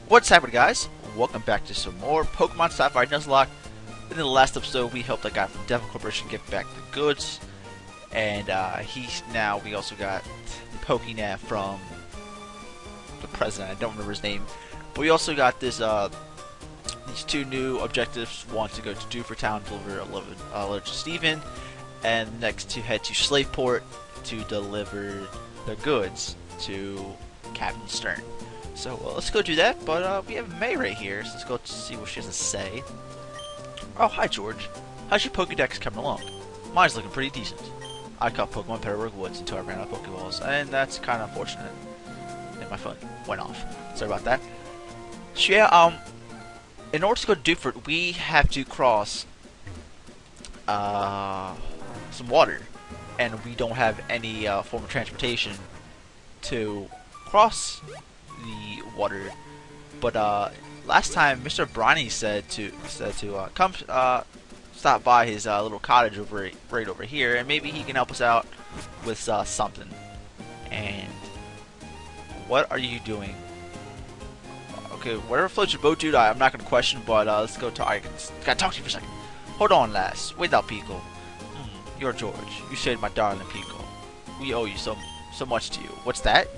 What's happening, guys? Welcome back to some more Pokemon Sapphire Nuzlocke. In the last episode, we helped a guy from Devil Corporation get back the goods, and we also got the Pokénav from the president. I don't remember his name, but we also got this these two new objectives. One to go to Dewford Town, deliver a letter to Steven, and next to head to Slaveport to deliver the goods to Captain Stern. So let's go do that, but we have May right here, so let's go see what she has to say. Oh, hi George. How's your Pokédex coming along? Mine's looking pretty decent. I caught Pokemon Petalburg Woods until I ran out of Pokeballs, and that's kind of unfortunate. And my phone went off. Sorry about that. So yeah, in order to go to Dewford, we have to cross some water, and we don't have any form of transportation to cross the water. But last time Mr. Bronny said to come stop by his little cottage right over here, and maybe he can help us out with something. And what are you doing? Okay, whatever floats your boat, dude. I'm not gonna question, but let's go talk. I gotta talk to you for a second. Hold on, lass. Wait out, Pico. You're George. You saved my darling Pico. We owe you so much to you. What's that?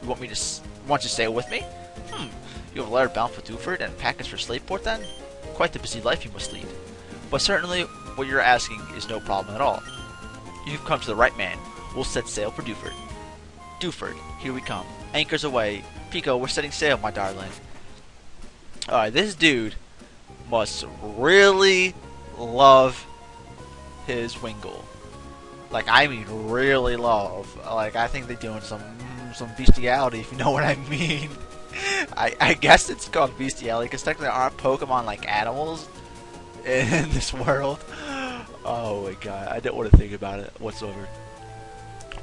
You want you to stay with me? You have a letter bound for Dewford and a package for Slaveport then? Quite the busy life you must lead. But certainly what you're asking is no problem at all. You've come to the right man. We'll set sail for Dewford. Dewford, here we come. Anchors away. Pico, we're setting sail, my darling. Alright, this dude must really love his Wingull. Like, I mean really love. Like, I think they're doing some bestiality, if you know what I mean. I guess it's called bestiality because technically there aren't Pokemon like animals in this world. Oh my god, I don't want to think about it whatsoever.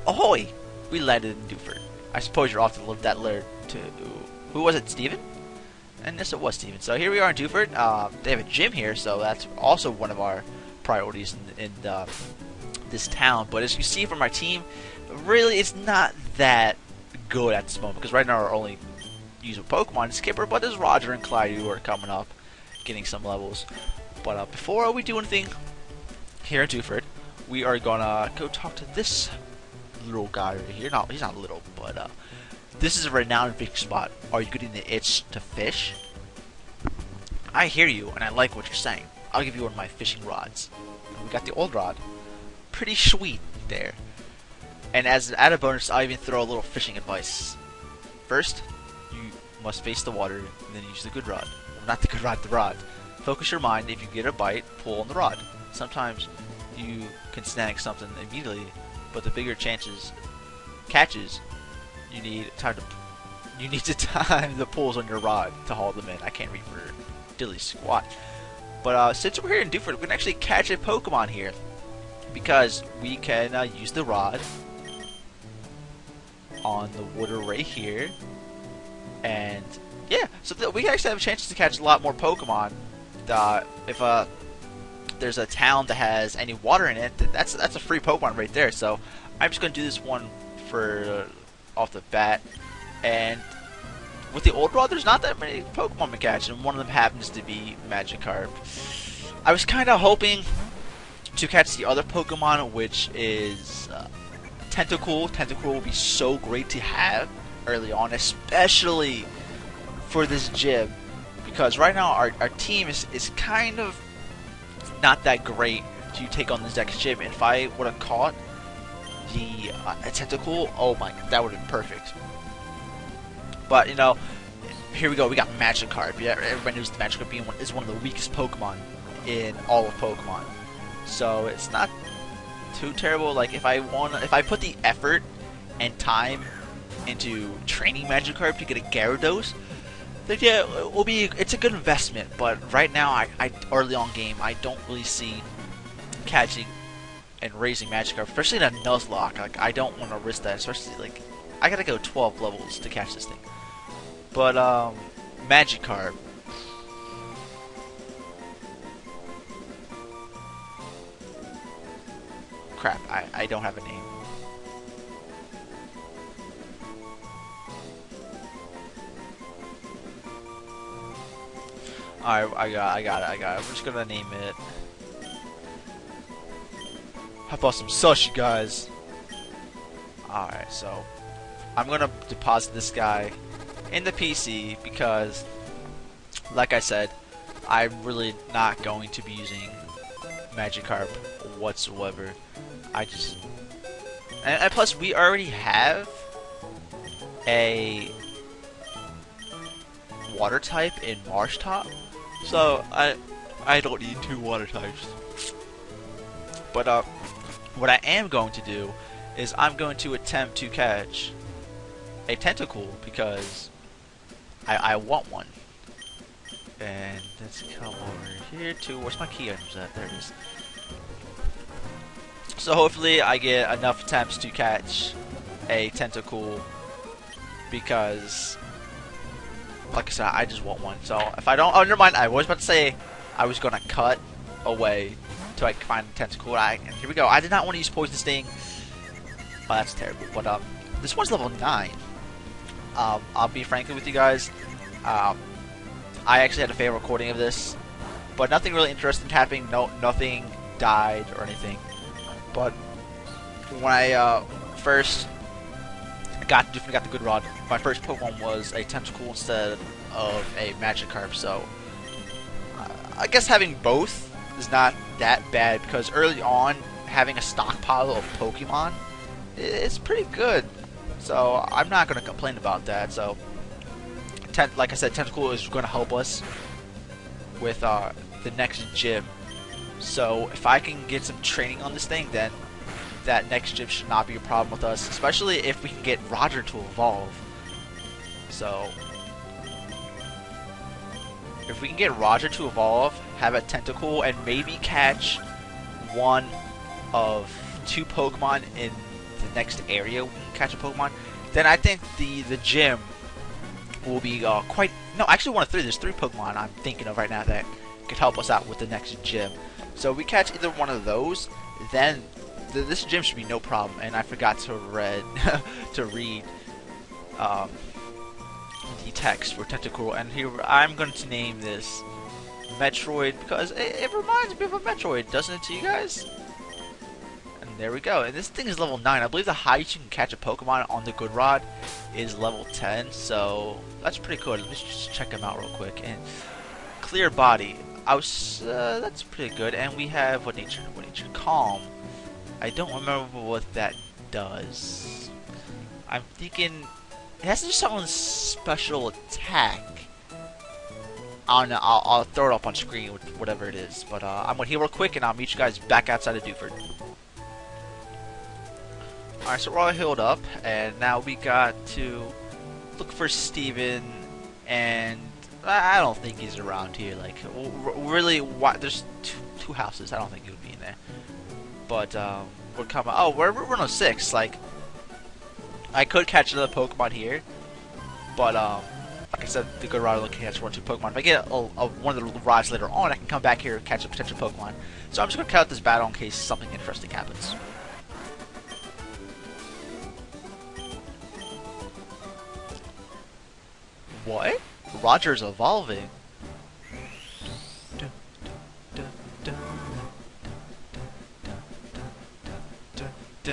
Ahoy! We landed in Dewford. I suppose you're off to deliver that letter to... Who was it, Steven? And yes, it was Steven. So here we are in Dewford. They have a gym here, so that's also one of our priorities in this town. But as you see from our team, really it's not that good at this moment, because right now our only user Pokemon is Skipper, but there's Roger and Clyde who are coming up, getting some levels. But before we do anything here in Dewford, we are gonna go talk to this little guy right here. No, he's not little, but this is a renowned fishing spot. Are you getting the itch to fish? I hear you, and I like what you're saying. I'll give you one of my fishing rods. And we got the old rod. Pretty sweet there. And as an added bonus, I'll even throw a little fishing advice. First, you must face the water, and then use the good rod. Well, not the good rod, the rod. Focus your mind. If you get a bite, pull on the rod. Sometimes you can snag something immediately, but the bigger catches, you need to time the pulls on your rod to haul them in. I can't read for dilly squat. But since we're here in Dewford, we can actually catch a Pokemon here, because we can use the rod on the water right here, and yeah, so we actually have chances to catch a lot more Pokemon. If there's a town that has any water in it, that's a free Pokemon right there. So I'm just gonna do this one for off the bat, and with the old rod, there's not that many Pokemon to catch, and one of them happens to be Magikarp. I was kind of hoping to catch the other Pokemon, which is Tentacool. Tentacool will be so great to have early on, especially for this gym, because right now our team is kind of not that great to take on this next gym. And if I would have caught the Tentacool, oh my, that would have been perfect. But you know, here we go. We got Magikarp. Yeah, everybody knows the Magikarp is one of the weakest Pokemon in all of Pokemon. So it's not too terrible. Like if I put the effort and time into training Magikarp to get a Gyarados, then yeah, it's a good investment. But right now, I early on game, I don't really see catching and raising Magikarp, especially in a Nuzlocke. Like I don't want to risk that, especially like I gotta go 12 levels to catch this thing. But Magikarp. Crap, I don't have a name. Alright, I got it. I'm just gonna name it. How about some sushi, guys? Alright, so I'm gonna deposit this guy in the PC because, like I said, I'm really not going to be using Magikarp whatsoever. And plus we already have a water type in Marshtomp, so I don't need 2 water types. But what I am going to do is I'm going to attempt to catch a Tentacool because I want one. And let's come over here to, where's my key items at? There it is. So hopefully I get enough attempts to catch a Tentacool because, like I said, I just want one. So if I don't, oh never mind, I was about to say I was gonna cut away till I can find a Tentacool. And here we go. I did not want to use Poison Sting. Oh, that's terrible. But this one's level 9. I'll be frank with you guys. I actually had a favorite recording of this, but nothing really interesting happening. Nothing died or anything. But when I first got the good rod, my first Pokemon was a Tentacool instead of a Magikarp. So I guess having both is not that bad because early on having a stockpile of Pokemon is pretty good. So I'm not going to complain about that. So like I said, Tentacool is going to help us with the next gym. So if I can get some training on this thing, then that next gym should not be a problem with us, especially if we can get Roger to evolve. So if we can get Roger to evolve, have a Tentacool, and maybe catch one of 2 Pokemon in the next area we can catch a Pokemon, then I think the gym will be quite... No, actually one of 3. There's 3 Pokemon I'm thinking of right now that could help us out with the next gym. So if we catch either one of those, then this gym should be no problem. And I forgot to read the text for Tentacool, and here I'm going to name this Metroid because it reminds me of a Metroid, doesn't it to you guys? And there we go. And this thing is level 9. I believe the highest you can catch a Pokemon on the Good Rod is level 10, so that's pretty cool. Let's just check them out real quick. And Clear Body. That's pretty good. And we have what nature? Calm. I don't remember what that does. I'm thinking it has to do something special attack. I don't know. I'll throw it up on screen with whatever it is. But I'm gonna heal real quick, and I'll meet you guys back outside of Dewford. All right, so we're all healed up, and now we got to look for Steven, and I don't think he's around here. Like, really, there's two houses. I don't think he would be in there. But we're coming. Oh, we're 106. Like, I could catch another Pokemon here, but like I said, the good rod only can catch 1 or 2 Pokemon. If I get one of the rods later on, I can come back here and catch a potential Pokemon. So I'm just gonna cut out this battle in case something interesting happens. What? Roger's evolving. We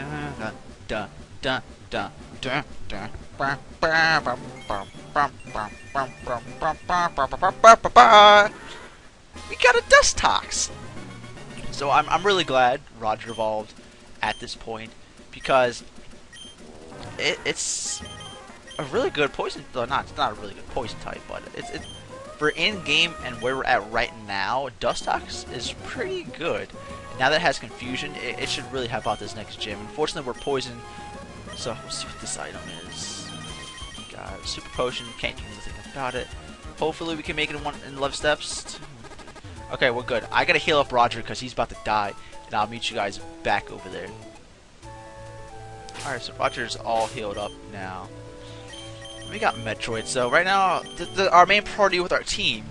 got a Dustox. So I'm really glad Roger evolved at this point because it's a really good poison. Though it's not a really good poison type, but it's for in game and where we're at right now. Dustox is pretty good. And now that it has confusion, it should really help out this next gym. Unfortunately, we're poisoned, so let's see what this item is. We got a super potion. Can't do anything about it. Hopefully, we can make it in 11 steps. Okay, we're good. I gotta heal up Roger because he's about to die, and I'll meet you guys back over there. Alright, so Roger's all healed up now. We got Metroid. So right now, our main priority with our team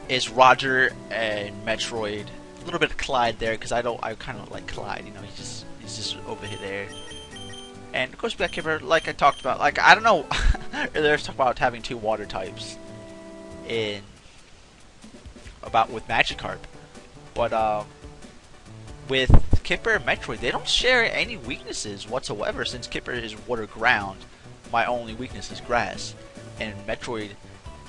is Roger and Metroid. A little bit of Clyde there because I kind of like Clyde. You know, he's just over here there. And of course, Black Kipper, like I talked about. Like I don't know, earlier I talked about having 2 water types in about with Magikarp. But with Kipper and Metroid, they don't share any weaknesses whatsoever. Since Kipper is water ground, my only weakness is grass, and Metroid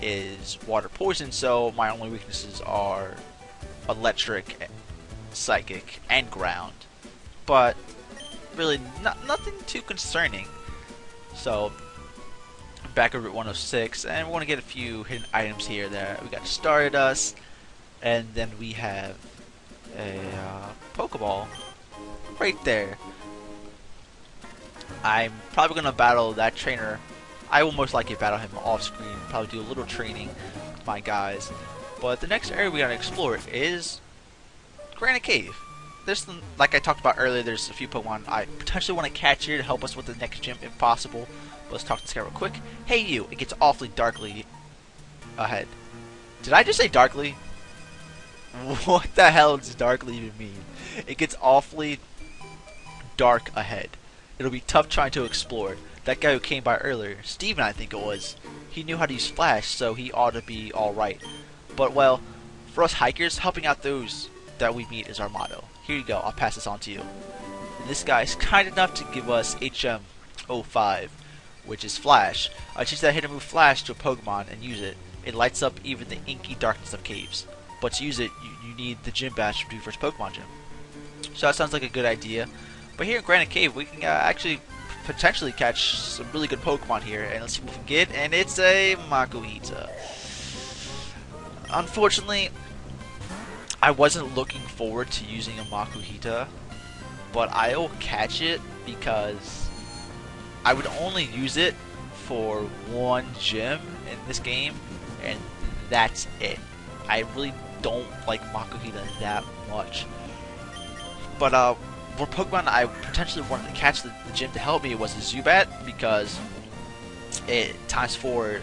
is water poison. So my only weaknesses are electric, psychic, and ground. But really, nothing too concerning. So back at Route 106, and we're gonna get a few hidden items here. There, we got Stardust, and then we have a Pokeball right there. I'm probably gonna battle that trainer. I will most likely battle him off screen. Probably do a little training with my guys. But the next area we gotta explore is Granite Cave. There's, like I talked about earlier, there's a few Pokemon I potentially want to catch here to help us with the next gym if possible. But let's talk to this guy real quick. Hey you, it gets awfully darkly ahead. Did I just say darkly? What the hell does darkly even mean? It gets awfully dark ahead. It'll be tough trying to explore. That guy who came by earlier, Steven I think it was, he knew how to use Flash, so he ought to be alright. But well, for us hikers, helping out those that we meet is our motto. Here you go, I'll pass this on to you. And this guy is kind enough to give us HM05, which is Flash. I teach that hidden move Flash to a Pokemon and use it. It lights up even the inky darkness of caves. But to use it, you need the gym badge from your first Pokemon gym. So that sounds like a good idea. But here in Granite Cave, we can actually potentially catch some really good Pokemon here. And let's see what we can get. And it's a Makuhita. Unfortunately, I wasn't looking forward to using a Makuhita, but I'll catch it because I would only use it for one gym in this game, and that's it. I really don't like Makuhita that much. But for Pokemon I potentially wanted to catch the gym to help me was the Zubat, because it ×4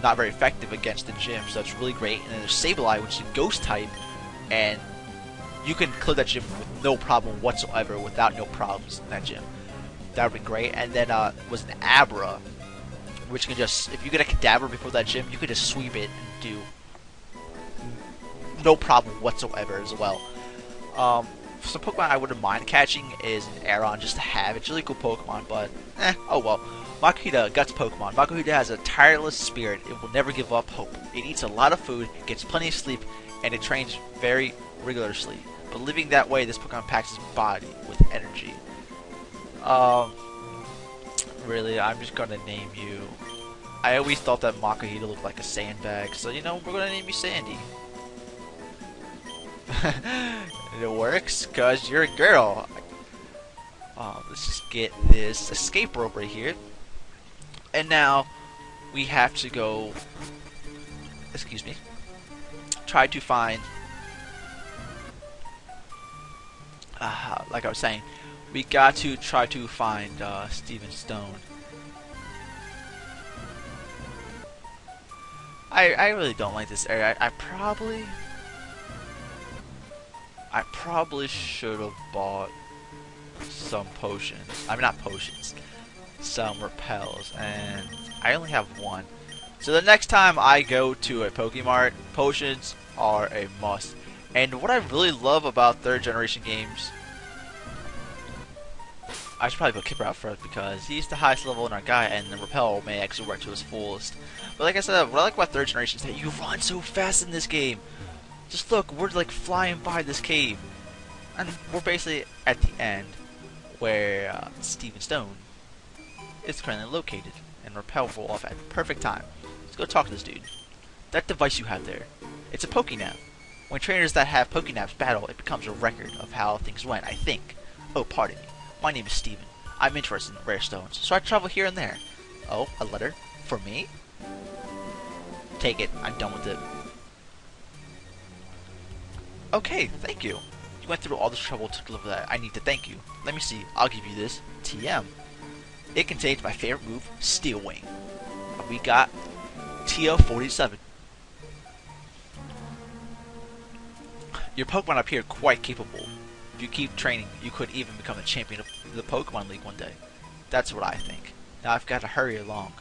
not very effective against the gym, so it's really great. And then there's Sableye, which is a ghost type, and you can clear that gym with no problem whatsoever, without no problems in that gym. That would be great. And then was an Abra, which can just, if you get a Kadabra before that gym, you can just sweep it and do no problem whatsoever as well. Some Pokemon I wouldn't mind catching is an Aron, just to have. It's a really cool Pokemon, but oh well. Makuhita, Guts Pokemon. Makuhita has a tireless spirit. It will never give up hope. It eats a lot of food, gets plenty of sleep, and it trains very rigorously. But living that way, this Pokemon packs its body with energy. Really, I'm just gonna name you. I always thought that Makuhita looked like a sandbag, so you know, we're gonna name you Sandy. It works, cause you're a girl. Let's just get this escape rope right here. And now we have to go, excuse me, try to find, like I was saying, we got to try to find Steven Stone. I really don't like this area. I probably should have bought some potions. I mean, not potions. Some repels, and I only have one. So the next time I go to a Pokemart, potions are a must. And what I really love about third generation games, I should probably put Kipper out first because he's the highest level in our guy, and the repel may actually work to his fullest. But like I said, what I like about third generation is that you run so fast in this game. Just look, we're like flying by this cave, and we're basically at the end where Steven Stone is currently located, and repel will off at the perfect time. Let's go talk to this dude. That device you have there, it's a Pokénav. When trainers that have Pokénavs battle, it becomes a record of how things went, I think. Oh, pardon me. My name is Steven. I'm interested in rare stones, so I travel here and there. Oh, a letter? For me? Take it. I'm done with it. Okay, thank you. You went through all this trouble to deliver that. I need to thank you. Let me see. I'll give you this. TM. It contains my favorite move, Steel Wing. We got TL47. Your Pokemon appear quite capable. If you keep training, you could even become a champion of the Pokemon League one day. That's what I think. Now I've got to hurry along.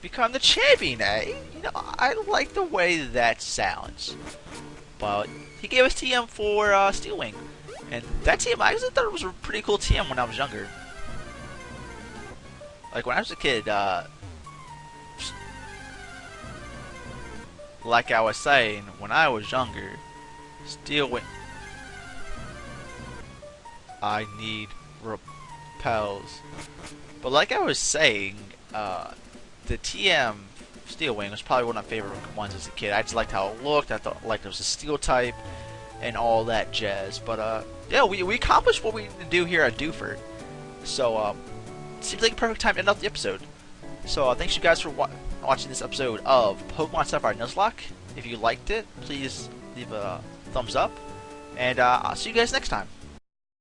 become the champion, eh? You know, I like the way that sounds. But he gave us TM for Steel Wing. And that TM, I actually thought it was a pretty cool TM when I was younger. Like, when I was a kid, like I was saying, when I was younger, Steel Wing... I need repels. But like I was saying, the TM Steel Wing was probably one of my favorite ones as a kid. I just liked how it looked. I thought like there was a steel type and all that jazz. But yeah, we accomplished what we need to do here at Dewford. So seems like a perfect time to end off the episode. So thanks you guys for watching this episode of Pokemon Sapphire Nuzlocke. If you liked it, please leave a thumbs up, and I'll see you guys next time.